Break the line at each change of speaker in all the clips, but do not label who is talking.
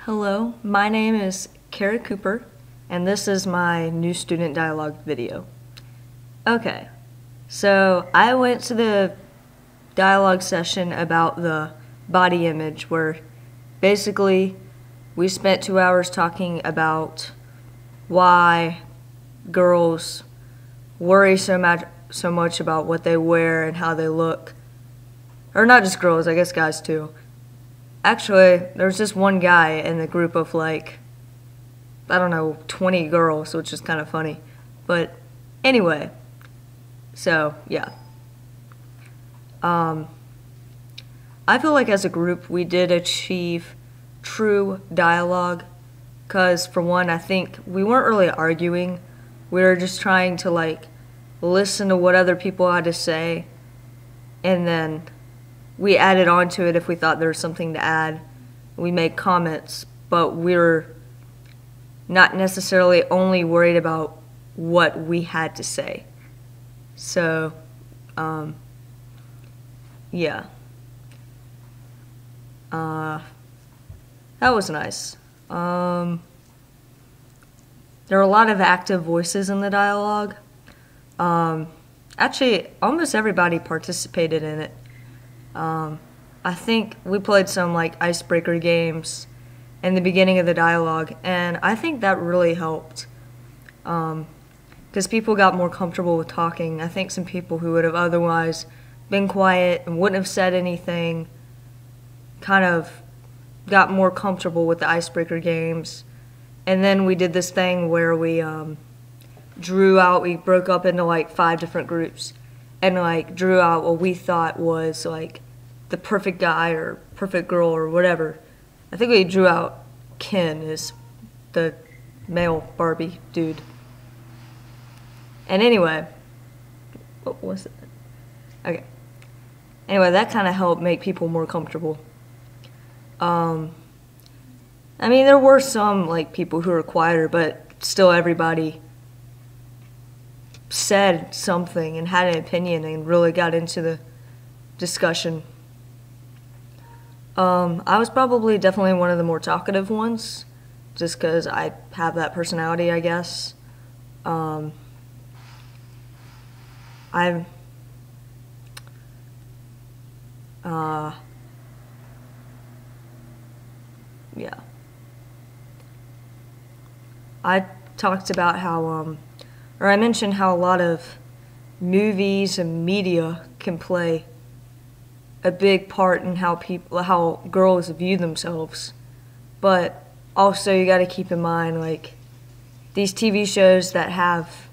Hello, my name is kmcoope, and this is my new student dialogue video. Okay, so I went to the dialogue session about the body image where basically we spent 2 hours talking about why girls worry so much about what they wear and how they look. Or not just girls, I guess guys too. Actually, there was just one guy in the group of like, I don't know, 20 girls, which is kind of funny. But anyway, so yeah. I feel like as a group we did achieve true dialogue because for one, I think we weren't really arguing. We were just trying to like listen to what other people had to say and then we added on to it if we thought there was something to add. We made comments, but we were not necessarily only worried about what we had to say. So, yeah. That was nice. There were a lot of active voices in the dialogue. Actually, almost everybody participated in it. I think we played some like icebreaker games in the beginning of the dialogue, and I think that really helped because people got more comfortable with talking. I think some people who would have otherwise been quiet and wouldn't have said anything kind of got more comfortable with the icebreaker games. And then we did this thing where we we broke up into like 5 different groups and like drew out what we thought was like the perfect guy or perfect girl or whatever. I think we drew out Ken as the male Barbie dude. And anyway, what was it? Okay. Anyway, that kind of helped make people more comfortable. I mean, there were some like people who were quieter, but still everybody said something and had an opinion and really got into the discussion. I was probably definitely one of the more talkative ones, just because I have that personality, I guess. Yeah. I talked about how, or I mentioned how a lot of movies and media can play a big part in how girls view themselves. But also you got to keep in mind like these TV shows that have,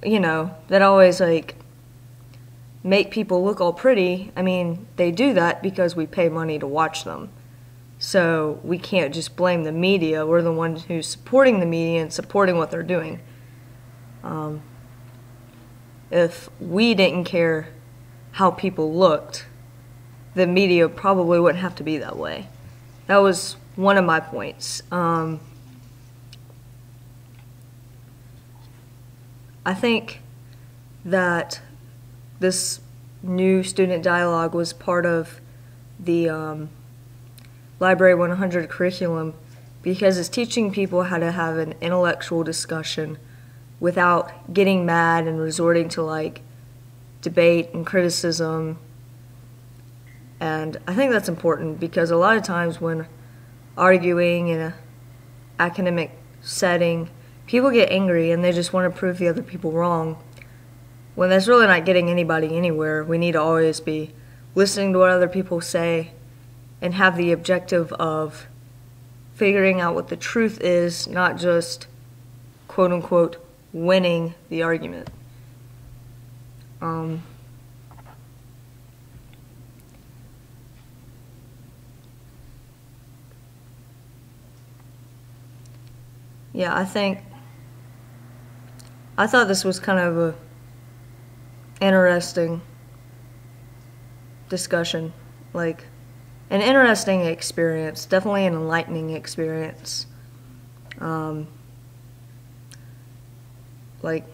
that always like make people look all pretty. I mean, they do that because we pay money to watch them. So we can't just blame the media. We're the ones who's supporting the media and supporting what they're doing. If we didn't care how people looked, the media probably wouldn't have to be that way. That was one of my points. I think that this new student dialogue was part of the Library 100 curriculum because it's teaching people how to have an intellectual discussion without getting mad and resorting to like debate and criticism. And I think that's important because a lot of times when arguing in an academic setting, people get angry and they just want to prove the other people wrong. When that's really not getting anybody anywhere, we need to always be listening to what other people say and have the objective of figuring out what the truth is, not just quote unquote winning the argument. Yeah, I thought this was kind of a interesting discussion, like an interesting experience, definitely an enlightening experience. Like,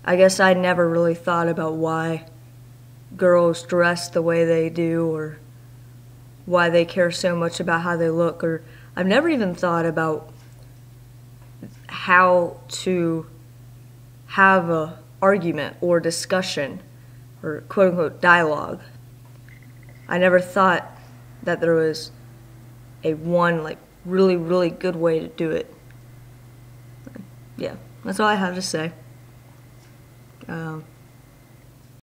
I guess I never really thought about why girls dress the way they do or why they care so much about how they look, or I've never even thought about how to have a argument or discussion or quote unquote dialogue. I never thought that there was a one like really, really good way to do it. Yeah, that's all I have to say.